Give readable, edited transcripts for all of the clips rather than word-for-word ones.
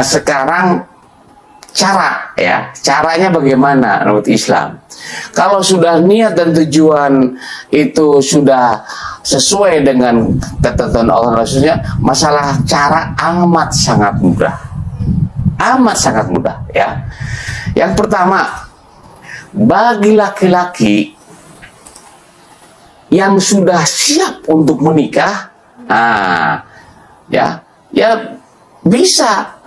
Sekarang caranya bagaimana menurut Islam? Kalau sudah niat dan tujuan itu sudah sesuai dengan ketentuan Allah dan Rasulnya, masalah cara amat sangat mudah. Amat sangat mudah ya. Yang pertama, bagi laki-laki yang sudah siap untuk menikah, ya bisa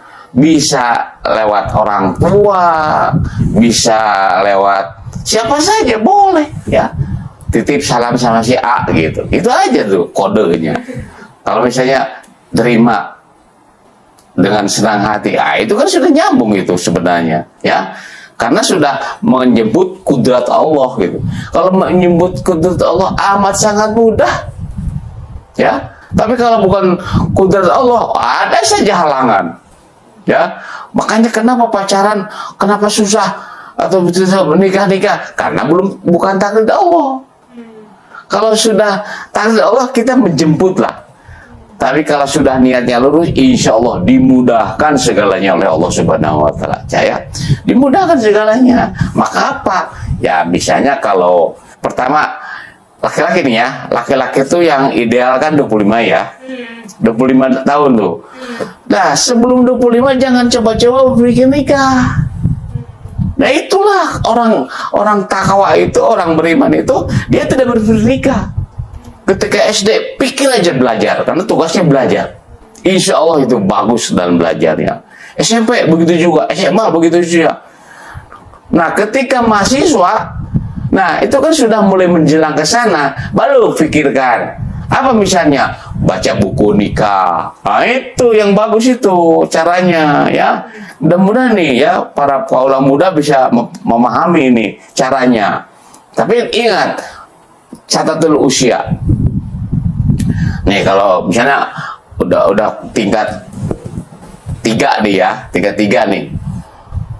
lewat orang tua, bisa lewat siapa saja boleh ya. Titip salam sama si A gitu. Itu aja tuh kodenya. Kalau misalnya terima dengan senang hati, itu kan sudah nyambung itu sebenarnya ya. Karena sudah menyebut kudrat Allah gitu. Kalau menyebut kudrat Allah amat sangat mudah ya. Tapi kalau bukan kudrat Allah, ada saja halangan ya. Makanya kenapa pacaran, kenapa susah atau nikah? Karena bukan takdir Allah. Kalau sudah takdir Allah, kita menjemput lah. Tapi kalau sudah niatnya lurus, insya Allah dimudahkan segalanya oleh Allah Subhanahu Wa Taala. Dimudahkan segalanya. Maka apa? Ya misalnya kalau pertama laki-laki nih ya, laki-laki itu yang ideal kan 25 ya, 25 tahun tuh. Nah sebelum 25 jangan coba-coba berpikir nikah. Nah itulah orang takwa itu, orang beriman itu, dia tidak berpikir nikah. Ketika SD, pikir aja belajar, karena tugasnya belajar. Insya Allah itu bagus dalam belajarnya. SMP begitu juga, SMA begitu juga. Nah ketika mahasiswa, nah itu kan sudah mulai menjelang ke sana, baru pikirkan. Apa misalnya? Baca buku nikah. Nah itu yang bagus itu caranya ya. Mudah-mudahan nih ya para kaula muda bisa memahami ini caranya. Tapi ingat, catat dulu usia. Nih kalau misalnya udah tingkat 3 nih ya, tingkat 3 nih,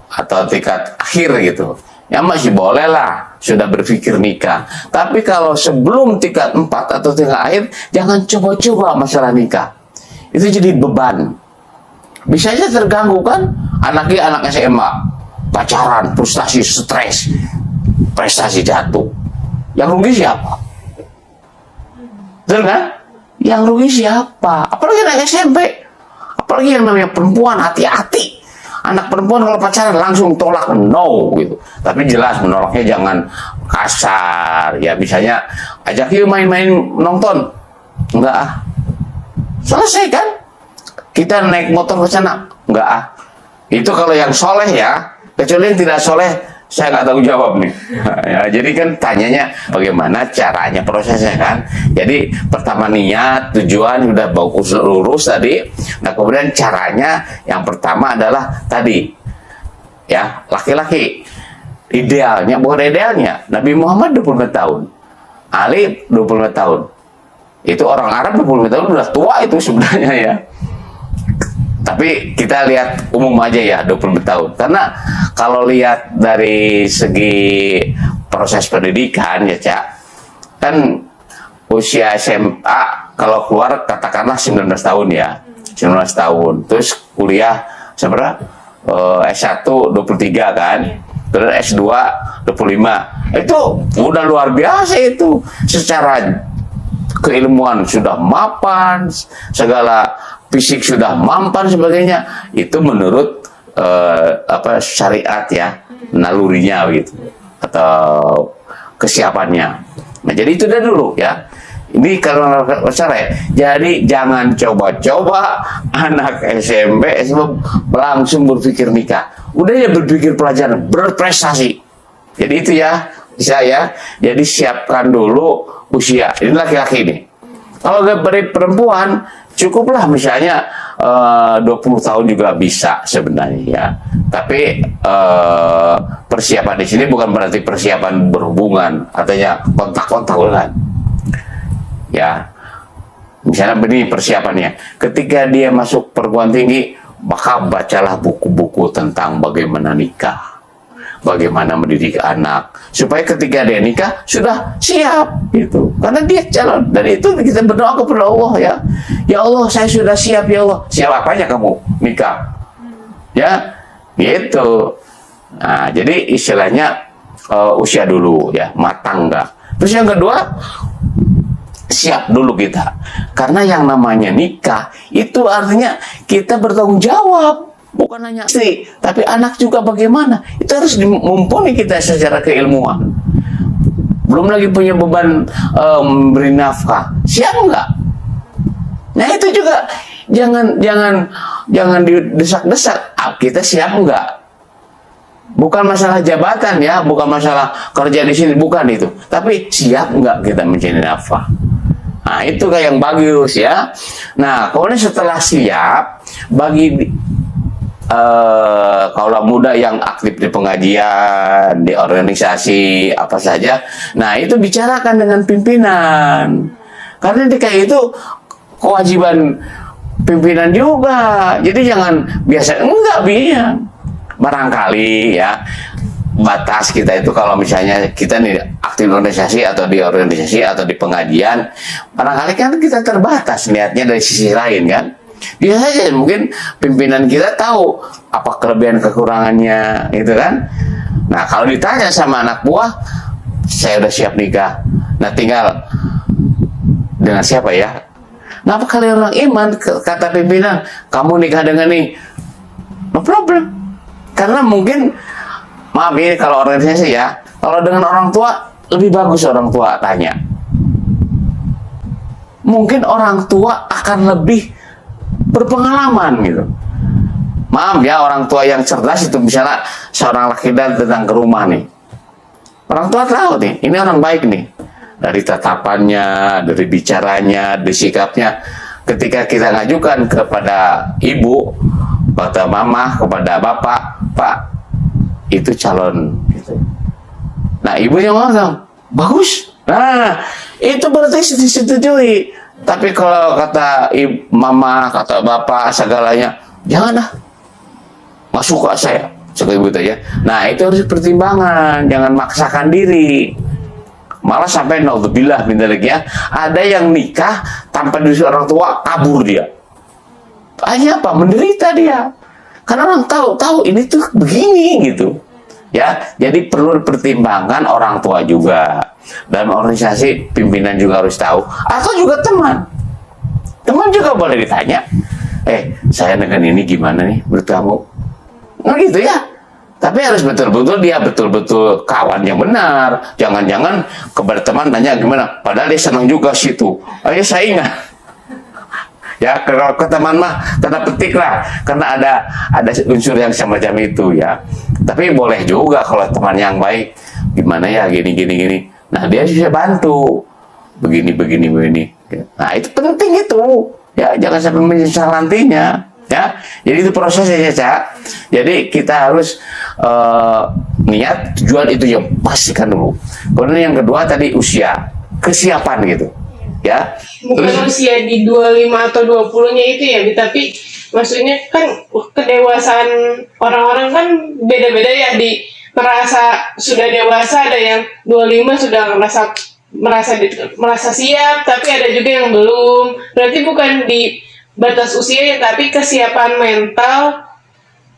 atau tingkat akhir gitu, ya masih boleh lah sudah berpikir nikah. Tapi kalau sebelum tingkat 4 atau tingkat akhir, jangan coba-coba masalah nikah. Itu jadi beban. Bisa aja terganggu kan? Anaknya anak SMA, pacaran, frustasi, stres, prestasi jatuh. Yang rugi siapa? Betul kan? Yang rugi siapa? Apalagi anak SMP. Apalagi yang namanya perempuan, hati-hati. Anak perempuan kalau pacaran langsung tolak, no gitu. Tapi jelas menolaknya jangan kasar. Ya misalnya ajak yuk main-main nonton. Enggak selesai kan? Kita naik motor ke sana. Enggak Itu kalau yang soleh ya. Kecuali yang tidak soleh, saya nggak tahu jawab nih. Ya, jadi kan tanyanya bagaimana caranya, prosesnya kan. Jadi pertama niat, tujuan sudah bagus lurus tadi. Nah kemudian caranya yang pertama adalah tadi ya, laki-laki idealnya, bukan idealnya, Nabi Muhammad 25 tahun, Ali 25 tahun. Itu orang Arab 25 tahun udah tua itu sebenarnya ya. Tapi kita lihat umum aja ya 25 tahun. Karena kalau lihat dari segi proses pendidikan ya Cak, kan usia SMA kalau keluar katakanlah 19 tahun ya, 19 tahun. Terus kuliah seberapa? S1 23 kan, terus S2 25. Itu udah luar biasa itu. Secara keilmuan sudah mapan, segala fisik sudah mampan sebagainya. Itu menurut syariat ya, nalurinya gitu atau kesiapannya. Nah jadi itu dah dulu ya. Ini kalau syariat. Jadi jangan coba-coba anak SMP langsung berpikir nikah. Udah ya berpikir pelajaran, berprestasi. Jadi itu ya bisa ya. Jadi siapkan dulu usia. Ini laki-laki ini. Kalau dari perempuan cukuplah misalnya 20 tahun juga bisa sebenarnya ya. Tapi persiapan di sini bukan berarti persiapan berhubungan, artinya kontak-kontak kan. Ya. Misalnya begini persiapannya. Ketika dia masuk perguruan tinggi, maka bacalah buku-buku tentang bagaimana nikah, bagaimana mendidik anak, supaya ketika dia nikah sudah siap gitu. Karena dia calon, dan itu kita berdoa kepada Allah ya. Ya Allah, saya sudah siap ya Allah. Siap apanya kamu nikah? Ya, gitu. Nah, jadi istilahnya usia dulu ya, matang enggak. Terus yang kedua, siap dulu kita. Karena yang namanya nikah itu artinya kita bertanggung jawab. Bukan hanya istri, tapi anak juga bagaimana. Itu harus mumpuni kita secara keilmuan. Belum lagi punya beban memberi nafkah. Siap enggak? Nah, itu juga jangan didesak-desak. Kita siap enggak? Bukan masalah jabatan ya, bukan masalah kerja di sini, bukan itu. Tapi siap enggak kita mencari nafkah? Nah, itu kayak yang bagus ya. Nah, kemudian setelah siap, bagi kaulah muda yang aktif di pengajian, di organisasi apa saja, nah itu bicarakan dengan pimpinan. Karena kayak itu kewajiban pimpinan juga. Jadi jangan biasa enggak biar. Barangkali ya batas kita itu kalau misalnya kita nih aktif organisasi atau di organisasi atau di pengajian, barangkali kan kita terbatas lihatnya dari sisi lain kan. Bisa saja mungkin pimpinan kita tahu apa kelebihan kekurangannya gitu kan. Nah, kalau ditanya sama anak buah, saya udah siap nikah. Nah, tinggal dengan siapa ya? Nah, apa kalian orang iman, kata pimpinan, kamu nikah dengan nih, no problem. Karena mungkin, maaf ini kalau organisasi ya, kalau dengan orang tua, lebih bagus orang tua tanya. Mungkin orang tua akan lebih berpengalaman gitu. Maaf ya, orang tua yang cerdas itu misalnya seorang laki datang ke rumah nih. Orang tua tahu nih, ini orang baik nih. Dari tatapannya, dari bicaranya, dari sikapnya. Ketika kita ngajukan kepada ibu, kepada mama, kepada bapak, Pak, itu calon. Gitu. Nah, ibunya ngomong, bagus. Nah, itu berarti disetujui. Tapi kalau kata mama, kata bapak, segalanya, janganlah. Nggak suka saya, suka ibu ya. Nah, itu harus pertimbangan, jangan maksakan diri. Malah sampai naudzubillah min dzalik ya, ada yang nikah tanpa disuruh orang tua, kabur dia. Akhirnya apa? Menderita dia. Karena orang tahu ini tuh begini gitu. Ya, jadi perlu pertimbangan orang tua juga. Dalam organisasi pimpinan juga harus tahu, atau juga teman juga boleh ditanya, saya dengan ini gimana nih menurut kamu? Nah gitu ya. Tapi harus betul-betul dia betul-betul kawan yang benar. Jangan-jangan kepada teman tanya gimana, padahal dia senang juga situ. Ayo saya ingat. Ya, kalau ke teman mah tanda petik lah, karena ada unsur yang semacam itu ya. Tapi boleh juga kalau teman yang baik, gimana ya gini. Nah, dia bisa bantu begini. Nah, itu penting itu. Ya, jangan sampai menyesal nantinya. Ya, jadi itu prosesnya ya, Cak. Jadi kita harus niat tujuan itu yang pastikan dulu. Kemudian yang kedua tadi usia, kesiapan gitu. Ya. Bukan usia di 25 atau 20-nya itu ya, tapi maksudnya kan kedewasaan orang-orang kan beda-beda ya, merasa sudah dewasa, ada yang 25 sudah merasa siap, tapi ada juga yang belum. Berarti bukan di batas usia ya, tapi kesiapan mental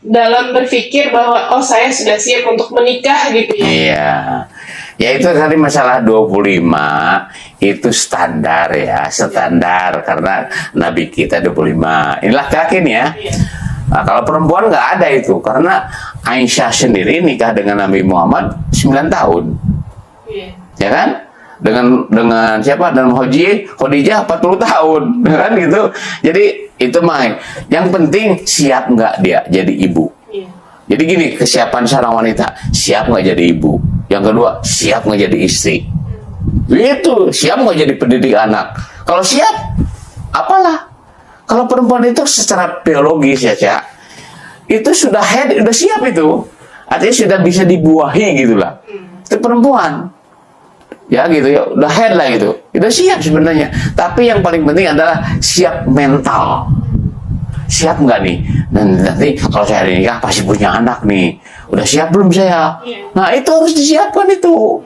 dalam berpikir bahwa saya sudah siap untuk menikah gitu ya. Iya. Ya itu tadi masalah 25 itu standar ya, standar karena Nabi kita 25. Ini laki-laki nih ya. Iya. Nah, kalau perempuan nggak ada itu, karena Aisyah sendiri nikah dengan Nabi Muhammad 9 tahun. Iya. Ya kan? Dengan siapa? Dan Khadijah 40 tahun, kan gitu. Jadi itu mah yang penting siap nggak dia jadi ibu. Iya. Jadi gini, kesiapan seorang wanita, siap nggak jadi ibu. Yang kedua, siap nggak jadi istri. Itu, siap nggak jadi pendidik anak. Kalau siap, apalah. Kalau perempuan itu secara biologis ya, Cak, itu sudah siap itu. Artinya sudah bisa dibuahi gitulah. Itu perempuan. Ya gitu ya, udah head lah gitu. Udah siap sebenarnya. Tapi yang paling penting adalah siap mental. Siap nggak nih? Dan nanti kalau saya nikah pasti punya anak nih. Udah siap belum saya? Nah itu harus disiapkan itu.